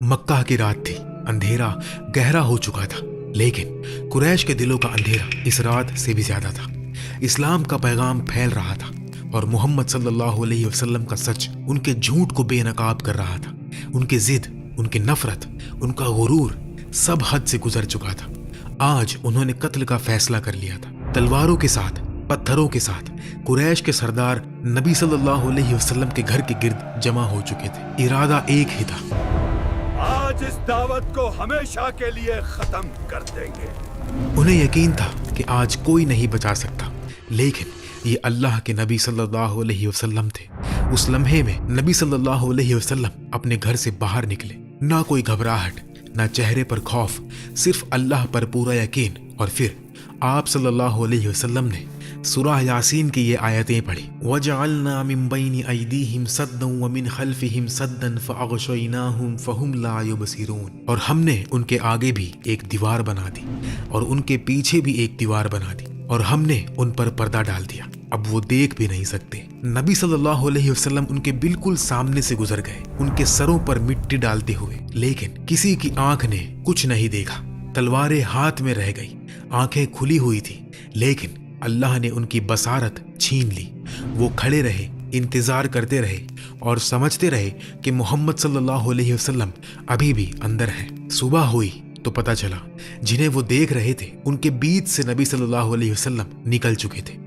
मक्का की रात थी। अंधेरा गहरा हो चुका था, लेकिन कुरैश के दिलों का अंधेरा इस रात से भी ज्यादा था। इस्लाम का पैगाम फैल रहा था और मोहम्मद सल्लल्लाहु अलैहि वसल्लम का सच उनके झूठ को बेनकाब कर रहा था। उनकी जिद, उनकी नफरत, उनका गुरूर सब हद से गुजर चुका था। आज उन्होंने कत्ल का फैसला कर लिया था। तलवारों के साथ, पत्थरों के साथ कुरैश के सरदार नबी सल्लल्लाहु अलैहि वसल्लम के घर के गिर्द जमा हो चुके थे। इरादा एक ही था, आज इस दावत को हमेशा के लिए खत्म कर देंगे। उन्हें यकीन था कि आज कोई नहीं बचा सकता, लेकिन ये अल्लाह के नबी सल्लल्लाहु अलैहि वसल्लम थे। उस लम्हे में नबी सल्लल्लाहु अलैहि वसल्लम अपने घर से बाहर निकले। ना कोई घबराहट, ना चेहरे पर खौफ, सिर्फ अल्लाह पर पूरा यकीन। और फिर आप सल्लल्लाहु अलैहि वसल्लम ने सूरह यासीन की ये आयतें पढ़ी। वजअलना मिन बैनि अयदीहिम सद्दन व मिन खल्फिहिम सद्दन फअग़शयनाहुम फहुम ला युबसिरून। और हमने उनके आगे भी एक दीवार बना दी और उनके पीछे भी एक दीवार बना दी और हमने उन पर पर्दा डाल दिया, अब वो देख भी नहीं सकते। नबी सल्लल्लाहु अलैहि वसल्लम उनके बिल्कुल सामने से गुजर गए, उनके सरों पर मिट्टी डालते हुए, लेकिन किसी की आंख ने कुछ नहीं देखा। तलवारें हाथ में रह गई, आंखें खुली हुई थी, लेकिन अल्लाह ने उनकी बसारत छीन ली। वो खड़े रहे, इंतजार करते रहे और समझते रहे कि मोहम्मद सल्लल्लाहु अलैहि वसल्लम अभी भी अंदर हैं। सुबह हुई तो पता चला जिन्हें वो देख रहे थे उनके बीच से नबी सल्लल्लाहु अलैहि वसल्लम निकल चुके थे।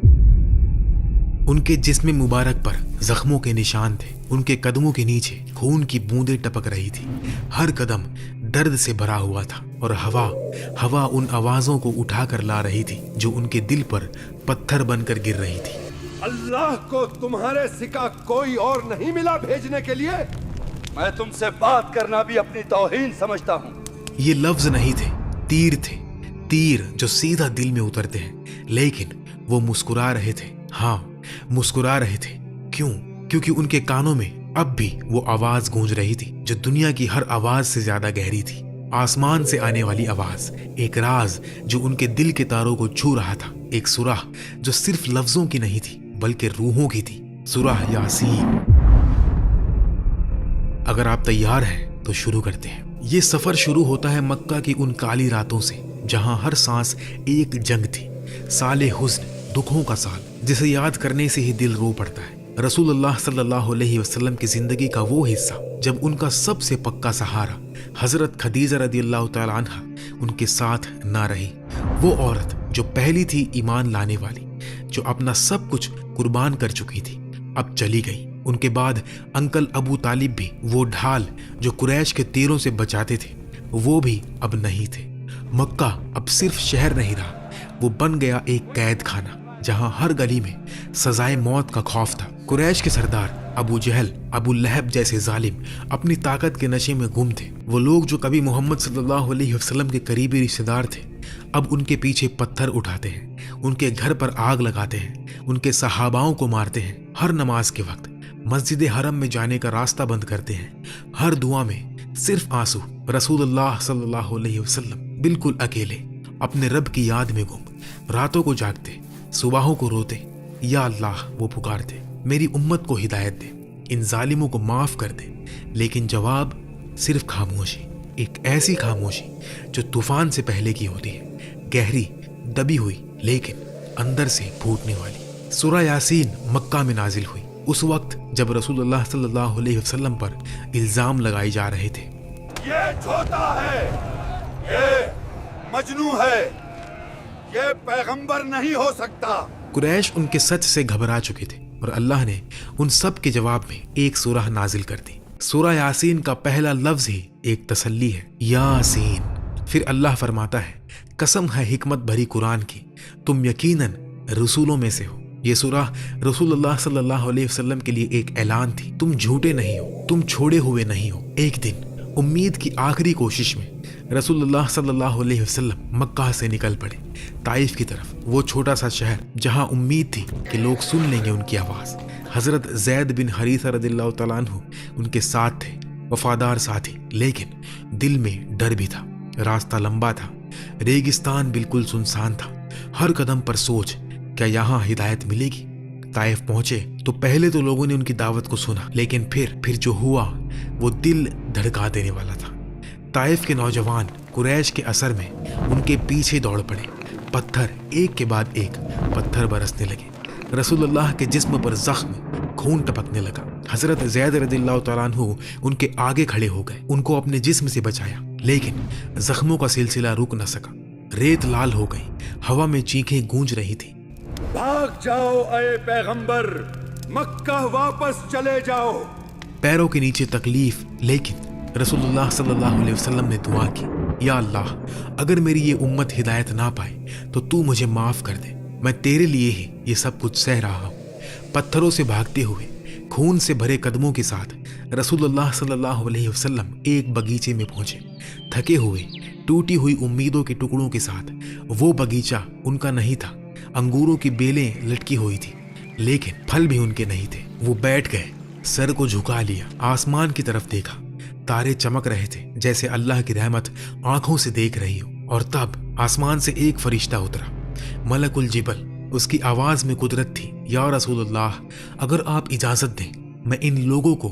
उनके जिस्म मुबारक पर जख्मों के निशान थे, उनके कदमों के नीचे खून की बूंदें टपक रही थी। हर कदम दर्द से भरा हुआ था और हवा उन आवाजों को उठाकर ला रही थी जो उनके दिल पर पत्थर बनकर गिर रही थी। अल्लाह को तुम्हारे सिवा कोई और नहीं मिला भेजने के लिए? मैं तुमसे बात करना भी अपनी तौहीन समझता हूँ। ये लफ्ज नहीं थे, तीर थे, तीर जो सीधा दिल में उतरते हैं। लेकिन वो मुस्कुरा रहे थे। हाँ, मुस्कुरा रहे थे। क्यों? क्योंकि उनके कानों में अब भी वो आवाज गूंज रही थी जो दुनिया की हर आवाज से ज्यादा गहरी थी। आसमान से आने वाली आवाज, एक राज जो उनके दिल के तारों को छू रहा था, एक सुराह जो सिर्फ लफ्जों की नहीं थी बल्कि रूहों की थी, सूरह यासीन। अगर आप तैयार हैं तो शुरू करते हैं। ये सफर शुरू होता है मक्का की उन काली रातों से जहां हर सांस एक जंग थी। साले हुस्न, दुखों का साल, जिसे याद करने से ही दिल रो पड़ता है। रसूलुल्लाह सल्लल्लाहु अलैहि वसल्लम की जिंदगी का वो हिस्सा जब उनका सबसे पक्का सहारा हजरत खदीजा रदियल्लाहु तआला अन्हा उनके साथ ना रही। वो औरत जो पहली थी ईमान लाने वाली, जो अपना सब कुछ कुर्बान कर चुकी थी, अब चली गई। उनके बाद अंकल अबू तालिब भी, वो ढाल जो कुरैश के तीरों से बचाते थे, वो भी अब नहीं थे। मक्का अब सिर्फ शहर नहीं रहा, वो बन गया एक कैद खाना जहां हर गली में सजाए मौत का खौफ था। कुरैश के सरदार अबू जहल, अबू लहब जैसे जालिम अपनी ताकत के नशे में गुम थे। वो लोग जो कभी मोहम्मद सल्लल्लाहु अलैहि वसल्लम के करीबी रिश्तेदार थे, अब उनके पीछे पत्थर उठाते हैं, उनके घर पर आग लगाते हैं, उनके सहाबाओं को मारते हैं। हर नमाज के वक्त मस्जिद हरम में जाने का रास्ता बंद करते हैं। हर दुआ में सिर्फ आंसू। रसूलुल्लाह सल्लल्लाहु अलैहि वसल्लम बिल्कुल अकेले, अपने रब की याद में गुम, रातों को जागते, सुबहों को रोते, या अल्लाह वो पुकारते, मेरी उम्मत को हिदायत दे, इन जालिमों को माफ कर दे। लेकिन जवाब सिर्फ खामोशी, एक ऐसी खामोशी जो तूफान से पहले की होती है, गहरी, दबी हुई, लेकिन अंदर से फूटने वाली। सूरह यासीन मक्का में नाजिल हुई उस वक्त जब रसूलुल्लाह सल्लल्लाहु अलैहि वसल्लम पर इल्जाम लगाए जा रहे थे। ये झूठा है, ये मजनू है, ये पैगंबर नहीं हो सकता। कुरैश उनके सच से घबरा चुके थे और अल्लाह ने उन सब के जवाब में एक सूरह नाजिल कर दी। सूरह यासीन का पहला लफ्ज ही एक तसल्ली है, यासीन। फिर अल्लाह फरमाता है, कसम है हिकमत भरी कुरान की, तुम यकीनन रसूलों में से हो। ये सूरह रसूलुल्लाह सल्लल्लाहु अलैहि वसल्लम के लिए एक ऐलान थी, तुम झूठे नहीं हो, तुम छोड़े हुए नहीं हो। एक दिन उम्मीद की आखिरी कोशिश में रसूलुल्लाह सल्लल्लाहु अलैहि वसल्लम मक्का से निकल पड़े ताइफ की तरफ, वो छोटा सा शहर जहां उम्मीद थी कि लोग सुन लेंगे उनकी आवाज। हजरत ज़ैद बिन हरीसा रदियल्लाहु तआला अन्हु उनके साथ थे, वफादार साथी, लेकिन दिल में डर भी था। रास्ता लंबा था, रेगिस्तान बिल्कुल सुनसान था। हर कदम पर सोच, क्या यहाँ हिदायत मिलेगी? ताइफ पहुंचे तो पहले तो लोगों ने उनकी दावत को सुना, लेकिन फिर जो हुआ वो दिल धड़का देने वाला था। طائف کے نوجوان قریش کے اثر میں ان کے پیچھے دوڑ پڑے. پتھر ایک کے بعد ایک پتھر برسنے لگے. رسول اللہ کے جسم پر زخم خون ٹپکنے لگا. حضرت زید رضی اللہ تعالیٰ عنہ ان کے آگے کھڑے ہو گئے, ان کو اپنے جسم سے بچایا, لیکن زخموں کا سلسلہ رک نہ سکا. ریت لال ہو گئی, ہوا میں چیخیں گونج رہی تھی. بھاگ جاؤ اے پیغمبر, مکہ واپس چلے جاؤ. پیروں کے نیچے تکلیف, لیکن رسول اللہ صلی اللہ علیہ وسلم نے دعا کی, یا اللہ اگر میری یہ امت ہدایت نہ پائے تو تو مجھے معاف کر دے, میں تیرے لیے ہی یہ سب کچھ سہ رہا ہوں. پتھروں سے بھاگتے ہوئے خون سے بھرے قدموں کے ساتھ رسول اللہ صلی اللہ علیہ وسلم ایک باغیچے میں پہنچے. تھکے ہوئے ٹوٹی ہوئی امیدوں کے ٹکڑوں کے ساتھ. وہ باغیچہ ان کا نہیں تھا, انگوروں کی بیلیں لٹکی ہوئی تھی, لیکن پھل بھی ان کے نہیں تھے. وہ بیٹھ گئے, سر کو جھکا لیا, آسمان کی طرف دیکھا. تارے چمک رہے تھے جیسے اللہ کی رحمت آنکھوں سے دیکھ رہی ہو. اور تب آسمان سے ایک فرشتہ اترا, ملک الجبل. اس کی آواز میں قدرت تھی. یا رسول اللہ اگر آپ اجازت دیں میں ان لوگوں کو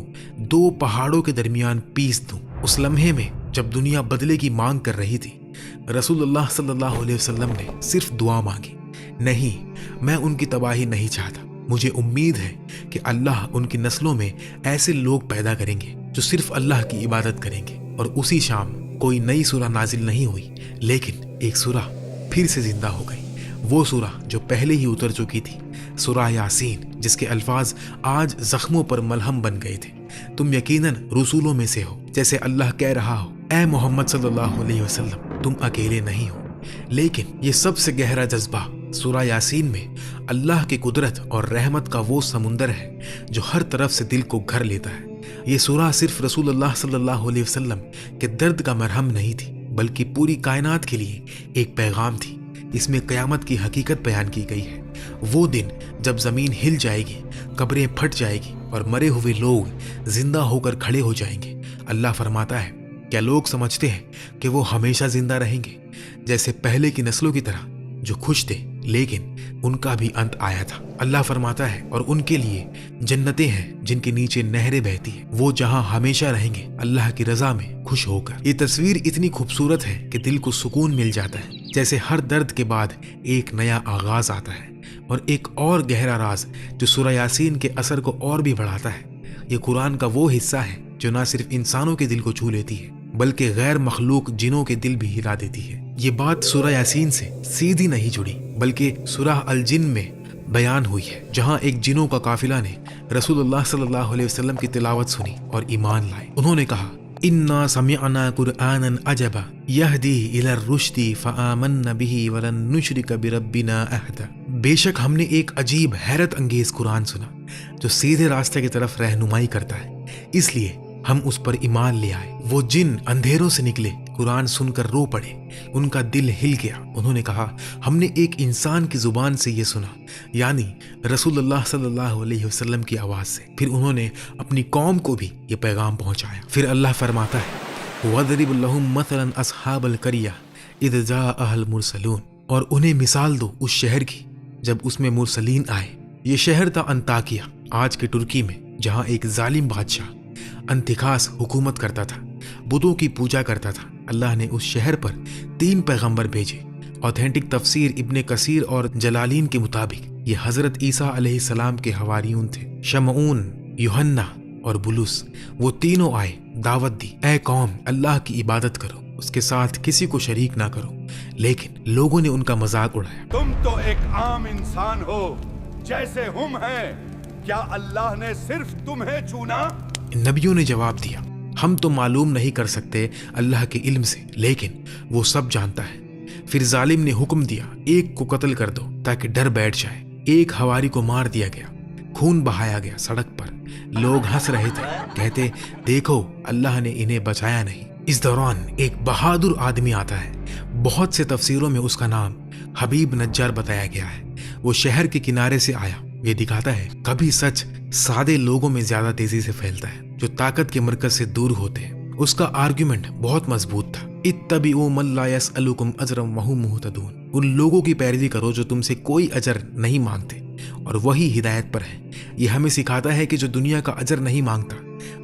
2 پہاڑوں کے درمیان پیس دوں. اس لمحے میں جب دنیا بدلے کی مانگ کر رہی تھی, رسول اللہ صلی اللہ علیہ وسلم نے صرف دعا مانگی, نہیں میں ان کی تباہی نہیں چاہتا. مجھے امید ہے کہ اللہ ان کی نسلوں میں ایسے لوگ پیدا کریں گے جو صرف اللہ کی عبادت کریں گے. اور اسی شام کوئی نئی سورہ نازل نہیں ہوئی, لیکن ایک سورہ پھر سے زندہ ہو گئی. وہ سورہ جو پہلے ہی اتر چکی تھی, سورہ یاسین, جس کے الفاظ آج زخموں پر ملہم بن گئے تھے. تم یقیناً رسولوں میں سے ہو, جیسے اللہ کہہ رہا ہو, اے محمد صلی اللہ علیہ وسلم تم اکیلے نہیں ہو. لیکن یہ سب سے گہرا جذبہ سورہ یاسین میں اللہ کی قدرت اور رحمت کا وہ سمندر ہے جو ہر طرف سے دل کو گھر لیتا ہے. یہ سورہ صرف رسول اللہ صلی اللہ علیہ وسلم کے درد کا مرہم نہیں تھی, بلکہ پوری کائنات کے لیے ایک پیغام تھی. اس میں قیامت کی حقیقت بیان کی گئی ہے. وہ دن جب زمین ہل جائے گی, قبریں پھٹ جائے گی اور مرے ہوئے لوگ زندہ ہو کر کھڑے ہو جائیں گے. اللہ فرماتا ہے, کیا لوگ سمجھتے ہیں کہ وہ ہمیشہ زندہ رہیں گے جیسے پہلے کی نسلوں کی طرح جو خوش تھے, لیکن ان کا بھی انت آیا تھا. اللہ فرماتا ہے, اور ان کے لیے جنتیں ہیں جن کے نیچے نہریں بہتی ہیں, وہ جہاں ہمیشہ رہیں گے اللہ کی رضا میں خوش ہو کر. یہ تصویر اتنی خوبصورت ہے کہ دل کو سکون مل جاتا ہے, جیسے ہر درد کے بعد ایک نیا آغاز آتا ہے. اور ایک اور گہرا راز جو سورہ یاسین کے اثر کو اور بھی بڑھاتا ہے, یہ قرآن کا وہ حصہ ہے جو نہ صرف انسانوں کے دل کو چھو لیتی ہے بلکہ غیر مخلوق جنوں کے دل بھی ہلا دیتی ہے. یہ بات سورہ یاسین سے سیدھی نہیں جڑی بلکہ سورہ الجن میں بیان ہوئی ہے, جہاں ایک جنوں کا قافلہ نے رسول اللہ صلی اللہ علیہ وسلم کی تلاوت سنی اور ایمان لائے. انہوں نے کہا, انا سمعنا قرآنا عجبا یہدی الی الرشد فآمنا به ولن نشرک بربنا احدا. بے شک ہم نے ایک عجیب حیرت انگیز قرآن سنا جو سیدھے راستے کی طرف رہنمائی کرتا ہے, اس لیے ہم اس پر ایمان لے آئے. وہ جن اندھیروں سے نکلے, قرآن سن کر رو پڑے, ان کا دل ہل گیا. انہوں نے کہا, ہم نے ایک انسان کی زبان سے یہ سنا, یعنی رسول اللہ صلی اللہ علیہ وسلم کی آواز سے. پھر انہوں نے اپنی قوم کو بھی یہ پیغام پہنچایا. پھر اللہ فرماتا ہے, وَضْرِبْ لَهُمْ مَثَلًا أَصْحَابَ الْقَرْيَةِ إِذْ جَاءَهَا الْمُرْسَلُونَ. اور انہیں مثال دو اس شہر کی جب اس میں مرسلین آئے. یہ شہر تھا انطاکیہ, آج کے ترکی میں, جہاں ایک ظالم بادشاہ انتخاس حکومت کرتا تھا, بتوں کی پوجا کرتا تھا. اللہ نے اس شہر پر 3 پیغمبر بھیجے. اوتھینٹک تفسیر ابن کثیر اور جلالین کے مطابق یہ حضرت عیسیٰ علیہ السلام کے حواریون تھے, شمعون, یوحنا اور بلوس. وہ تینوں آئے, دعوت دی, اے قوم اللہ کی عبادت کرو, اس کے ساتھ کسی کو شریک نہ کرو. لیکن لوگوں نے ان کا مذاق اڑایا. تم تو ایک عام انسان ہو جیسے ہم ہیں, کیا اللہ نے صرف تمہیں چنا؟ نبیوں نے جواب دیا, ہم تو معلوم نہیں کر سکتے اللہ کے علم سے, لیکن وہ سب جانتا ہے. پھر ظالم نے حکم دیا, ایک کو قتل کر دو تاکہ ڈر بیٹھ جائے. ایک حواری کو مار دیا گیا, خون بہایا گیا سڑک پر. لوگ ہنس رہے تھے, کہتے دیکھو اللہ نے انہیں بچایا نہیں. اس دوران ایک بہادر آدمی آتا ہے. بہت سے تفسیروں میں اس کا نام حبیب نجار بتایا گیا ہے. وہ شہر کے کنارے سے آیا. یہ دکھاتا ہے کبھی سچ سادے لوگوں میں زیادہ تیزی سے پھیلتا ہے جو طاقت کے مرکز سے دور ہوتے ہیں. اس کا آرگیومنٹ بہت مضبوط تھا. اتبعوا من لا يسألكم اجرا وهم مهتدون. ان لوگوں کی پیروی کرو جو تم سے کوئی اجر نہیں مانگتے اور وہی ہدایت پر ہے. یہ ہمیں سکھاتا ہے کہ جو دنیا کا اجر نہیں مانگتا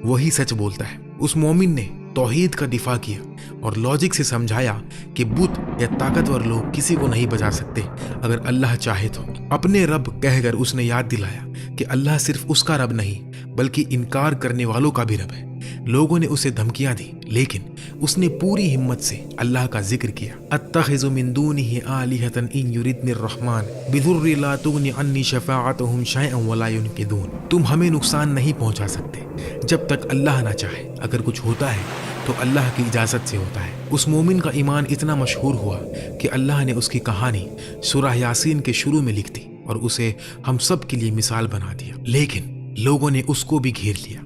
وہی سچ بولتا ہے. اس مومن نے तौहीद का दिफा किया और लॉजिक से समझाया कि बुत या ताकतवर लोग किसी को नहीं बचा सकते अगर अल्लाह चाहे तो। अपने रब कहकर उसने याद दिलाया कि अल्लाह सिर्फ उसका रब नहीं बल्कि इनकार करने वालों का भी रब है। लोगों ने उसे धमकियां दी लेकिन उसने पूरी हिम्मत से अल्लाह का जिक्र किया। अत्तखिज़ु मिन दूनिही आलिहतन इन युरिदनिर रहमान बिदुर्रि ला तुगनी अन्नी शफाअतुहुम शैअन वला युनकिदून। तुम हमें नुकसान नहीं पहुंचा सकते जब तक अल्लाह ना चाहे। अगर कुछ होता है तो अल्लाह की इजाजत से होता है। उस मोमिन का ईमान इतना मशहूर हुआ कि अल्लाह ने उसकी कहानी सूरह यासीन के शुरू में लिख दी और उसे हम सब के लिए मिसाल बना दिया। लेकिन लोगों ने उसको भी घेर लिया,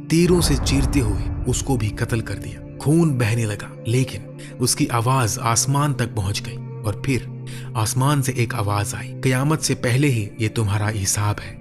तीरों से चीरते हुए उसको भी कत्ल कर दिया। खून बहने लगा लेकिन उसकी आवाज आसमान तक पहुंच गई और फिर आसमान से एक आवाज आई, कयामत से पहले ही ये तुम्हारा हिसाब है।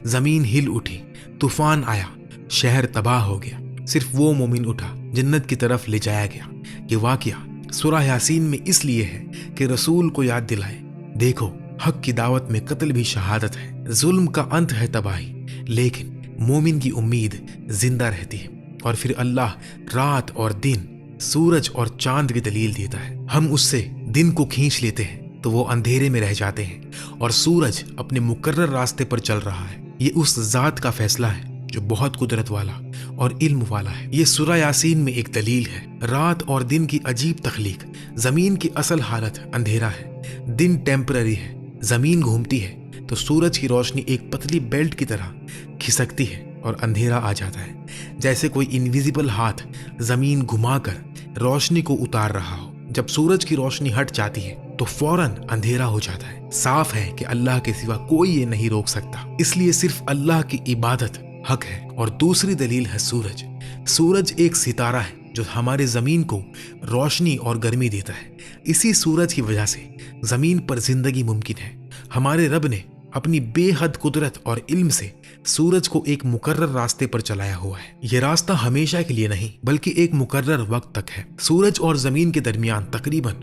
जमीन हिल उठी, तूफान आया, शहर तबाह हो गया। सिर्फ वो मोमिन उठा, जन्नत की तरफ ले जाया गया। ये वाकया सूरह यासीन में इसलिए है कि रसूल को याद दिलाए, देखो हक की दावत में कत्ल भी शहादत है, जुल्म का अंत है तबाही, लेकिन मोमिन की उम्मीद जिंदा रहती है। और फिर अल्लाह रात और दिन, सूरज और चांद की दलील देता है। हम उससे दिन को खींच लेते हैं तो वो अंधेरे में रह जाते हैं और सूरज अपने मुकर्रर रास्ते पर चल रहा है। ये उस जात का फैसला है जो बहुत कुदरत वाला और इल्म वाला है। ये सूरह यासीन में एक दलील है। रात और दिन की अजीब तख्लीक। जमीन की असल हालत अंधेरा है, दिन टेम्पररी है। जमीन घूमती है तो सूरज की रोशनी एक पतली बेल्ट की तरह खिसकती है और अंधेरा आ जाता है, जैसे कोई इनविजिबल हाथ जमीन घुमाकर रोशनी को उतार रहा हो। जब सूरज की रोशनी हट जाती है तो फौरन अंधेरा हो जाता है। साफ है कि अल्लाह के सिवा कोई ये नहीं रोक सकता, इसलिए सिर्फ अल्लाह की इबादत हक है। और दूसरी दलील है सूरज। सूरज एक सितारा है जो हमारे जमीन को रोशनी और गर्मी देता है। इसी सूरज की वजह से जमीन पर जिंदगी मुमकिन है। हमारे रब ने अपनी बेहद कुदरत और इल्म से सूरज को एक मुकर्रर रास्ते पर चलाया हुआ है। ये रास्ता हमेशा के लिए नहीं बल्कि एक मुकर्रर वक्त तक है। सूरज और जमीन के दरमियान तकरीबन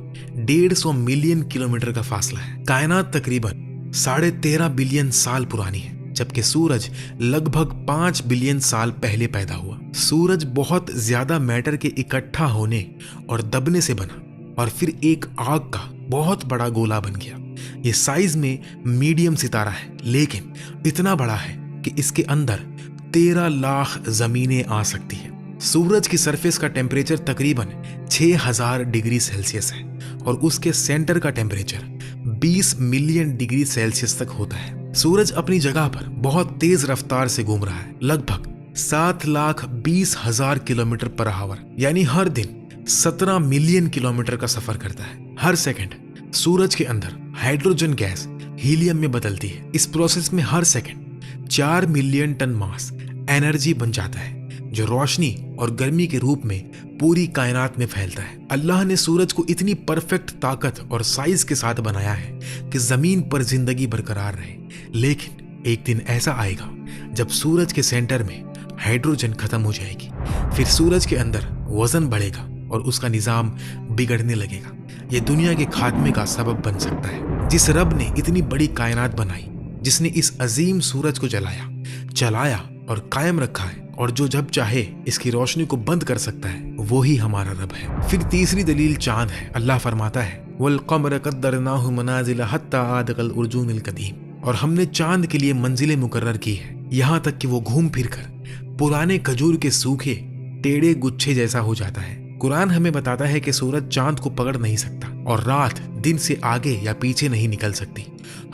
150 मिलियन किलोमीटर का फासला है। कायनात तकरीबन 13.5 बिलियन साल पुरानी है, जबकि सूरज लगभग 5 बिलियन साल पहले पैदा हुआ। सूरज बहुत ज्यादा मैटर के इकट्ठा होने और दबने से बना और फिर एक आग का बहुत बड़ा गोला बन गया। ये साइज में मीडियम सितारा है, लेकिन इतना बड़ा है कि इसके अंदर 13 लाख जमीनें आ सकती है। सूरज की सरफेस का टेम्परेचर तकरीबन 6000 डिग्री सेल्सियस है और उसके सेंटर का टेम्परेचर 20 मिलियन डिग्री सेल्सियस तक होता है। सूरज अपनी जगह पर बहुत तेज रफ्तार से घूम रहा है, लगभग 7,20,000 किलोमीटर पर आवर, यानी हर दिन 17 मिलियन किलोमीटर का सफर करता है। हर सेकंड सूरज के अंदर हाइड्रोजन गैस हीलियम में बदलती है। इस प्रोसेस में हर second 4 million ton mass energy बन जाता है, जो रोशनी और गर्मी के रूप में पूरी कायनात में फैलता है। अल्लाह ने सूरज को इतनी परफेक्ट ताकत और साइज के साथ बनाया है कि जमीन पर जिंदगी बरकरार रहे। लेकिन एक दिन ऐसा आएगा जब सूरज के सेंटर में हाइड्रोजन खत्म हो जाएगी, फिर सूरज के अंदर वजन बढ़ेगा और उसका निजाम बिगड़ने लगेगा। ये दुनिया के खात्मे का सबब बन सकता है। जिस रब ने इतनी बड़ी कायनात बनाई, जिसने इस अजीम सूरज को चलाया और कायम रखा है, और जो जब चाहे इसकी रोशनी को बंद कर सकता है, वो ही हमारा रब है। फिर तीसरी दलील चांद है। अल्लाह फरमाता है, वल क़मर क़द्दरनाहु मनाज़िल हत्ता आद कल उर्जूनिल क़दीम, और हमने चांद के लिए मंजिलें मुकर्रर की है, यहाँ तक कि वो घूम फिर कर पुराने खजूर के सूखे टेढ़े गुच्छे जैसा हो जाता है। कुरान हमें बताता है कि सूरज चांद को पकड़ नहीं सकता और रात दिन से आगे या पीछे नहीं निकल सकती।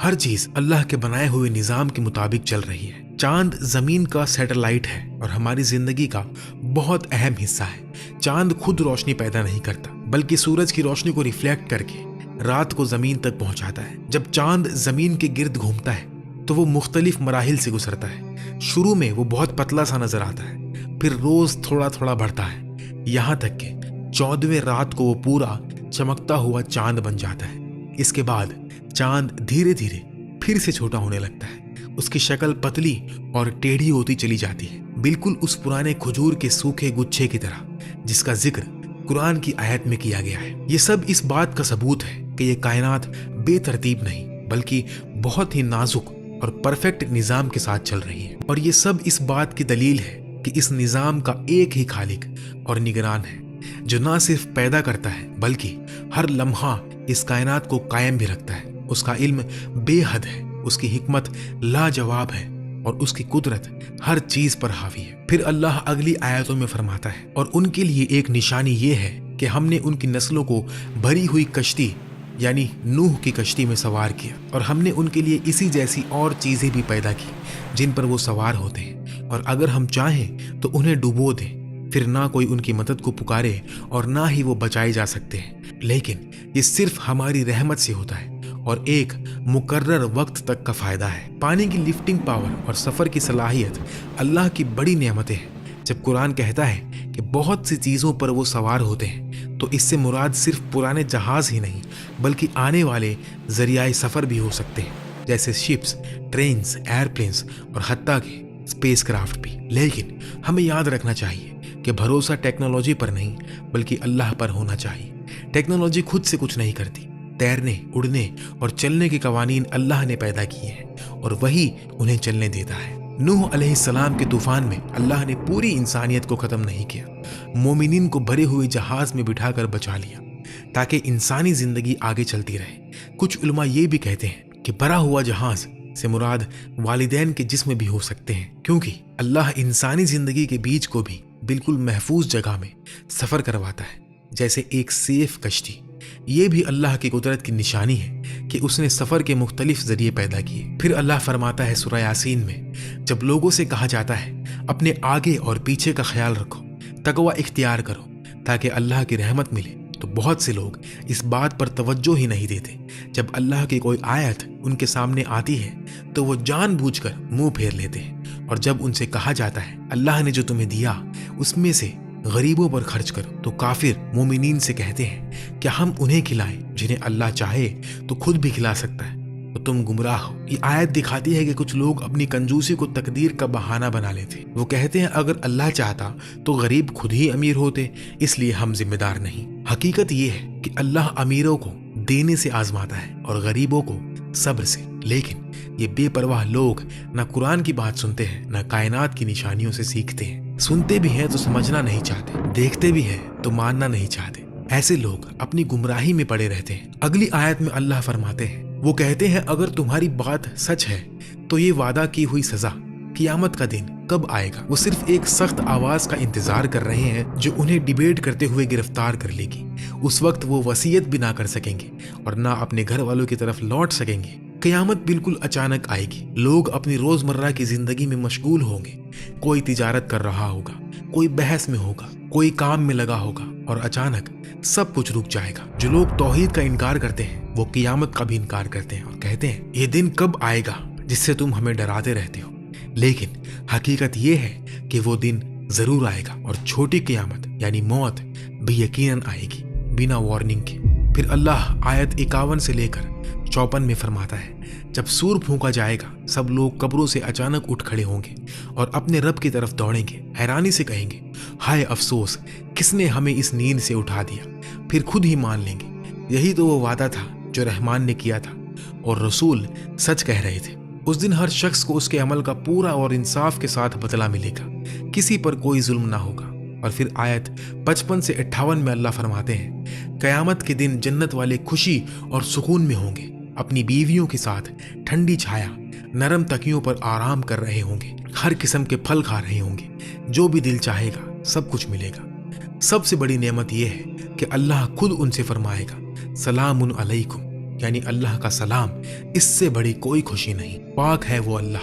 हर चीज अल्लाह के बनाए हुए निजाम के मुताबिक चल रही है। चांद जमीन का सैटेलाइट है और हमारी जिंदगी का बहुत अहम हिस्सा है। चांद खुद रोशनी पैदा नहीं करता, बल्कि सूरज की रोशनी को रिफ्लेक्ट करके रात को जमीन तक पहुंचाता है। जब चांद जमीन के गिर्द घूमता है तो वो मुख्तलिफ मराहिल से गुजरता है। शुरू में वो बहुत पतला सा नजर आता है, फिर रोज थोड़ा थोड़ा बढ़ता है, यहाँ तक कि 14वें रात को वो पूरा चमकता हुआ चांद बन जाता है। इसके बाद चांद धीरे धीरे फिर से छोटा होने लगता है। उसकी शक्ल पतली और टेढ़ी होती चली जाती है, बिल्कुल उस पुराने खजूर के सूखे गुच्छे की तरह जिसका जिक्र कुरान की आयत में किया गया है। ये सब इस बात का सबूत है कि ये कायनात बेतरतीब नहीं बल्कि बहुत ही नाजुक और परफेक्ट निजाम के साथ चल रही है। और ये सब इस बात की दलील है कि इस निजाम का एक ही खालिक और निगरान है, जो ना सिर्फ पैदा करता है बल्कि हर लम्हा इस कायनात को कायम भी रखता है। उसका इल्म बेहद है, उसकी हिकमत लाजवाब है और उसकी कुदरत हर चीज पर हावी है। फिर अल्लाह अगली आयतों में फरमाता है, और उनके लिए एक निशानी ये है कि हमने उनकी नस्लों को भरी हुई कश्ती यानी नूह की कश्ती में सवार किया, और हमने उनके लिए इसी जैसी और चीजें भी पैदा की जिन पर वो सवार होते हैं, और अगर हम चाहें तो उन्हें डुबो दें, फिर ना कोई उनकी मदद को पुकारे और ना ही वो बचाए जा सकते हैं। लेकिन ये सिर्फ हमारी रहमत से होता है और एक मुकर्रर वक्त तक का फायदा है। पानी की लिफ्टिंग पावर और सफर की सलाहियत अल्लाह की बड़ी नेमतें हैं। जब कुरान कहता है कि बहुत सी चीजों पर वो सवार होते हैं, तो इससे मुराद सिर्फ पुराने जहाज ही नहीं बल्कि आने वाले जरियाए सफर भी हो सकते हैं, जैसे शिप्स, ट्रेन्स, एयरप्लेन्स और हत्ता के स्पेस क्राफ्ट भी। लेकिन हमें याद रखना चाहिए कि भरोसा टेक्नोलॉजी पर नहीं बल्कि अल्लाह पर होना चाहिए। टेक्नोलॉजी खुद से कुछ नहीं करती। तैरने, उड़ने और चलने के कवानीन अल्लाह ने पैदा किए हैं और वही उन्हें चलने देता है। नूह अलैहिस्सलाम के तूफान में अल्लाह ने पूरी इंसानियत को खत्म नहीं किया, मोमिनीन को भरे हुए जहाज में बिठाकर बचा लिया ताकि इंसानी जिंदगी आगे चलती रहे। कुछ उलमा ये भी कहते हैं कि भरा हुआ जहाज से मुराद वालिदैन के जिस्म भी हो सकते हैं, क्योंकि अल्लाह इंसानी जिंदगी के बीच को भी बिल्कुल महफूज जगह में सफर करवाता है, जैसे एक सेफ कश्ती। ये भी अल्लाह की कुदरत की निशानी है कि उसने सफर के मुख्तलिफ जरिए पैदा किए। फिर अल्लाह फरमाता है सूरह यासीन में, जब लोगों से कहा जाता है अपने आगे और पीछे का ख्याल रखो, तकवा इख्तियार करो ताकि अल्लाह की रहमत मिले, तो बहुत से लोग इस बात पर तवज्जो ही नहीं देते। जब अल्लाह की कोई आयत उनके सामने आती है तो वो जानबूझकर मुंह फेर लेते हैं, और जब उनसे कहा जाता है अल्लाह ने जो तुम्हें दिया उसमें से गरीबों पर खर्च करो, तो काफिर मोमिनीन से कहते हैं क्या हम उन्हें खिलाएं जिन्हें अल्लाह चाहे तो खुद भी खिला सकता है, तो तुम गुमराह हो। ये आयत दिखाती है कि कुछ लोग अपनी कंजूसी को तकदीर का बहाना बना लेते। वो कहते हैं अगर अल्लाह चाहता तो गरीब खुद ही अमीर होते, इसलिए हम जिम्मेदार नहीं। हकीकत ये है कि अल्लाह अमीरों को देने से आजमाता है और गरीबों को सब्र से। लेकिन ये बेपरवाह लोग ना कुरान की बात सुनते हैं ना कायनात की निशानियों से सीखते हैं। सुनते भी हैं तो समझना नहीं चाहते, देखते भी हैं तो मानना नहीं चाहते। ऐसे लोग अपनी गुमराही में पड़े रहते हैं। अगली आयत में अल्लाह फरमाते हैं, वो कहते हैं अगर तुम्हारी बात सच है तो ये वादा की हुई सजा कियामत का दिन कब आएगा। वो सिर्फ एक सख्त आवाज का इंतजार कर रहे हैं जो उन्हें डिबेट करते हुए गिरफ्तार कर लेगी। उस वक्त वो वसीयत भी ना कर सकेंगे और ना अपने घर वालों की तरफ लौट सकेंगे। क़यामत बिल्कुल अचानक आएगी। लोग अपनी रोजमर्रा की जिंदगी में मशगूल होंगे। कोई तिजारत कर रहा होगा, कोई बहस में होगा, कोई काम में लगा होगा, और अचानक सब कुछ रुक जाएगा। जो लोग तौहीद का इनकार करते हैं वो क़यामत का भी इनकार करते हैं और कहते हैं ये दिन कब आएगा जिससे तुम हमें डराते रहते हो। लेकिन हकीकत ये है कि वो दिन जरूर आएगा और छोटी क़यामत यानी मौत भी यकीनन आएगी बिना वार्निंग के। फिर अल्लाह आयत 51 से लेकर 54 में फरमाता है, जब सूर फूंका जाएगा सब लोग कब्रों से अचानक उठ खड़े होंगे और अपने रब की तरफ दौड़ेंगे, हैरानी से कहेंगे हाय अफसोस, किसने हमें इस नींद से उठा दिया। फिर खुद ही मान लेंगे यही तो वो वादा था जो रहमान ने किया था और रसूल सच कह रहे थे। उस दिन हर शख्स को उसके अमल का पूरा और इंसाफ के साथ बदला मिलेगा, किसी पर कोई जुल्म ना होगा। और फिर आयत 55 से 58 में अल्लाह फरमाते हैं, कयामत के दिन जन्नत वाले खुशी और सुकून में होंगे, अपनी बीवियों के साथ ठंडी छाया नरम तकियों पर आराम कर रहे होंगे, हर किस्म के फल खा रहे होंगे, जो भी दिल चाहेगा सब कुछ मिलेगा। सबसे बड़ी नेमत यह है कि अल्लाह खुद उनसे फरमाएगा सलामुन अलैकुम, यानी अल्लाह का सलाम। इससे बड़ी कोई खुशी नहीं। पाक है वो अल्लाह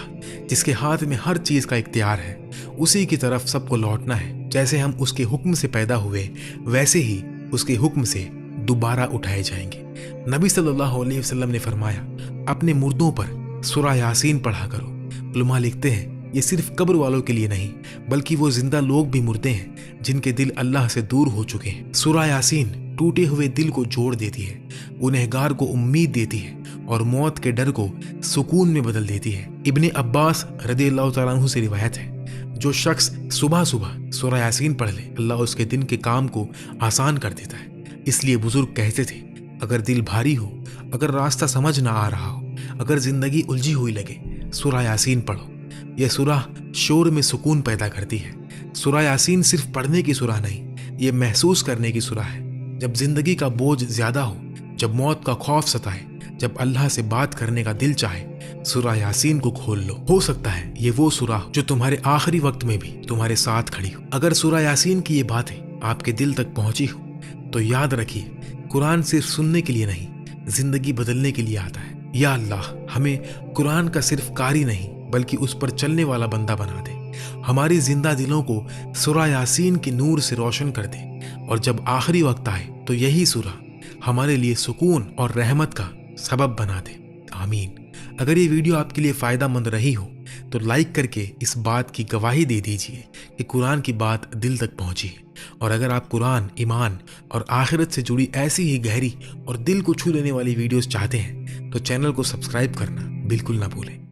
जिसके हाथ में हर चीज का इख्तियार है, उसी की तरफ सबको लौटना है। जैसे हम उसके हुक्म से पैदा हुए वैसे ही उसके हुक्म से दोबारा उठाए जाएंगे। नबी सल्लल्लाहु अलैहि वसल्लम ने फरमाया, अपने मुर्दों पर सूरह यासीन पढ़ा करो। उलमा लिखते हैं ये सिर्फ कब्र वालों के लिए नहीं बल्कि वो जिंदा लोग भी मुर्दे हैं जिनके दिल अल्लाह से दूर हो चुके हैं। सूरह यासीन टूटे हुए दिल को जोड़ देती है, गुनहगार को उम्मीद देती है और मौत के डर को सुकून में बदल देती है। इब्ने अब्बास रदियल्लाहु तआला अन्हु से रिवायत है, जो शख्स सुबह सुबह सूरह यासीन पढ़ ले अल्लाह उसके दिन के काम को आसान कर देता है। इसलिए बुजुर्ग कहते थे, अगर दिल भारी हो, अगर रास्ता समझ ना आ रहा हो, अगर जिंदगी उलझी हुई लगे, सूरह यासीन पढ़ो। यह सूरह शोर में सुकून पैदा करती है। सूरह यासीन सिर्फ पढ़ने की सूरह नहीं ये महसूस करने की सूरा है जब जिंदगी का बोझ ज्यादा हो, जब मौत का खौफ सताए, जब अल्लाह से बात करने का दिल चाहे, सूरा यासीन को खोल लो। हो सकता है ये वो सूरा जो तुम्हारे आखिरी वक्त में भी तुम्हारे साथ खड़ी हो। अगर सूरा यासीन की ये बातें आपके दिल तक पहुंची हो तो याद रखिए, कुरान सिर्फ सुनने के लिए नहीं, जिंदगी बदलने के लिए आता है। या अल्लाह, हमें कुरान का सिर्फ कारी नहीं बल्कि उस पर चलने वाला बंदा बना दे। हमारी जिंदा दिलों को सूरा यासीन के नूर से रोशन कर दे, और जब आखिरी वक्त आए तो यही सूरा हमारे लिए सुकून और रहमत का सबब बना दे। आमीन। अगर ये वीडियो आपके लिए फ़ायदा मंद रही हो तो लाइक करके इस बात की गवाही दे दीजिए कि कुरान की बात दिल तक पहुंची है। और अगर आप कुरान, ईमान और आखिरत से जुड़ी ऐसी ही गहरी और दिल को छू लेने वाली वीडियोस चाहते हैं तो चैनल को सब्सक्राइब करना बिल्कुल ना भूलें।